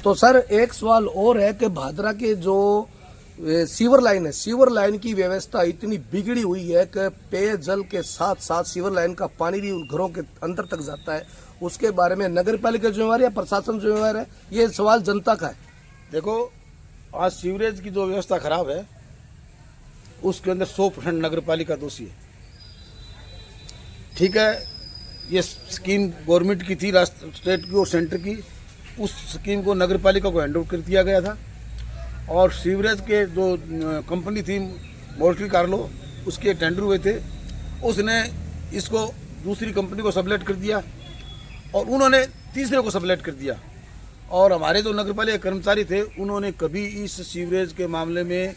तो सर एक सवाल और है कि भादरा के जो सीवर लाइन है, सीवर लाइन की व्यवस्था इतनी बिगड़ी हुई है कि पेयजल के साथ साथ सीवर लाइन का पानी भी उन घरों के अंदर तक जाता है। उसके बारे में नगर पालिका जिम्मेवार है, प्रशासन जिम्मेवार है, ये सवाल जनता का है। देखो, आज सीवरेज की जो व्यवस्था खराब है उसके अंदर 100% नगर पालिका दोषी है। ठीक है, ये स्कीम गवर्नमेंट की थी, स्टेट की और सेंटर की। उस स्कीम को नगर पालिका को हैंड ओवर कर दिया गया था और सीवरेज के जो कंपनी थी मोर्टल कार्लो, उसके टेंडर हुए थे, उसने इसको दूसरी कंपनी को सबलेट कर दिया और उन्होंने तीसरे को सबलेट कर दिया। और हमारे जो नगर पालिका कर्मचारी थे उन्होंने कभी इस सीवरेज के मामले में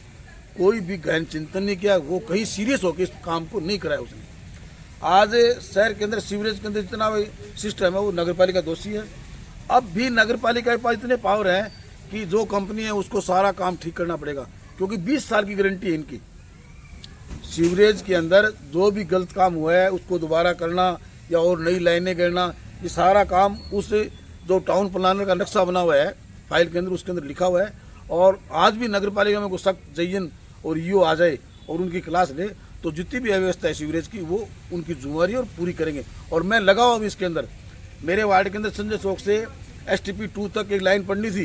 कोई भी गहन चिंतन नहीं किया। वो कहीं सीरियस होकर इस काम को नहीं कराया उसने। आज शहर के अंदर सीवरेज के अंदर जितना सिस्टम है वो नगर पालिका दोषी है। अब भी नगर पालिका के पास इतने पावर हैं कि जो कंपनी है उसको सारा काम ठीक करना पड़ेगा, क्योंकि 20 साल की गारंटी है इनकी। सीवरेज के अंदर जो भी गलत काम हुआ है उसको दोबारा करना या और नई लाइनें गिरना, ये सारा काम उस जो टाउन प्लानर का नक्शा बना हुआ है फाइल के अंदर, उसके अंदर लिखा हुआ है। और आज भी नगर पालिका में कोई सख्त जयन और ईओ आ जाए और उनकी क्लास ले तो जितनी भी अव्यवस्था है सीवरेज की वो उनकी जिम्मेवारी और पूरी करेंगे। और मैं लगा हुआ अभी इसके अंदर, मेरे वार्ड के अंदर संजय चौक से STP 2 तक एक लाइन पड़नी थी,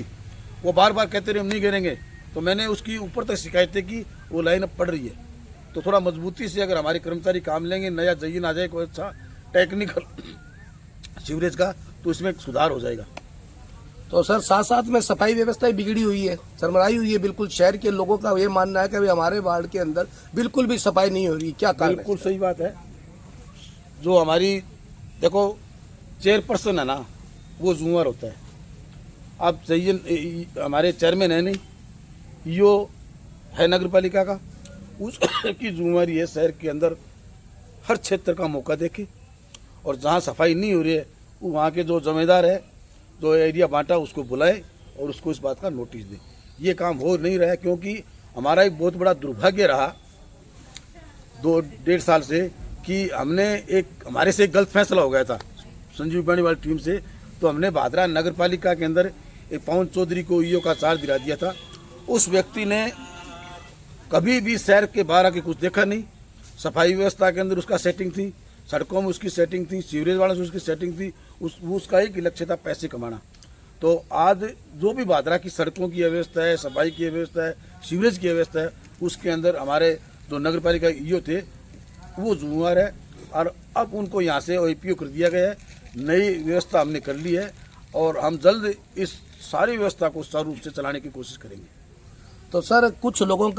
वो बार बार कहते रहे हम नहीं गिरेंगे, तो मैंने उसकी ऊपर तक शिकायतें की, वो लाइन अब पड़ रही है। तो थोड़ा मजबूती से अगर हमारे कर्मचारी काम लेंगे, नया जयन आ जाए कोई अच्छा टेक्निकल सीवरेज का, तो इसमें सुधार हो जाएगा। तो सर साथ साथ में सफाई व्यवस्था बिगड़ी हुई है, सरमराई हुई है बिल्कुल। शहर के लोगों का ये मानना है कि भाई हमारे वार्ड के अंदर बिल्कुल भी सफाई नहीं हो रही, क्या कारण है? बिल्कुल सही बात है। जो हमारी देखो चेयरपर्सन है ना, वो जुम्मेवार होता है। अब जयन हमारे चेयरमैन है नहीं, ईओ है नगर पालिका का, उसकी जिम्मेवारी है शहर के अंदर हर क्षेत्र का मौका देखे और जहाँ सफाई नहीं हो रही है वो वहाँ के जो जिम्मेदार है, जो एरिया बांटा, उसको बुलाए और उसको इस बात का नोटिस दे। ये काम हो नहीं रहा है, क्योंकि हमारा एक बहुत बड़ा दुर्भाग्य रहा 2-1.5 साल से कि हमने हमारे से एक गलत फैसला हो गया था संजीव पानी वाली टीम से। तो हमने भादरा नगर पालिका के अंदर एक पवन चौधरी को ईओ का चार्ज दिला दिया था। उस व्यक्ति ने कभी भी शहर के बाहर आके कुछ देखा नहीं। सफाई व्यवस्था के अंदर उसका सेटिंग थी, सड़कों में उसकी सेटिंग थी, सीवरेज वालों से उसकी सेटिंग थी। उसका एक लक्ष्य था पैसे कमाना। तो आज जो भी भादरा की सड़कों की व्यवस्था है, सफाई की व्यवस्था है, सीवरेज की व्यवस्था है, उसके अंदर हमारे जो नगर पालिका ईओ थे वो जिम्मेवार है। और अब उनको यहाँ से OPO कर दिया गया है। नई व्यवस्था हमने कर ली है और हम जल्द इस सारी व्यवस्था को सुचारू रूप से चलाने की कोशिश करेंगे। तो सर कुछ लोगों का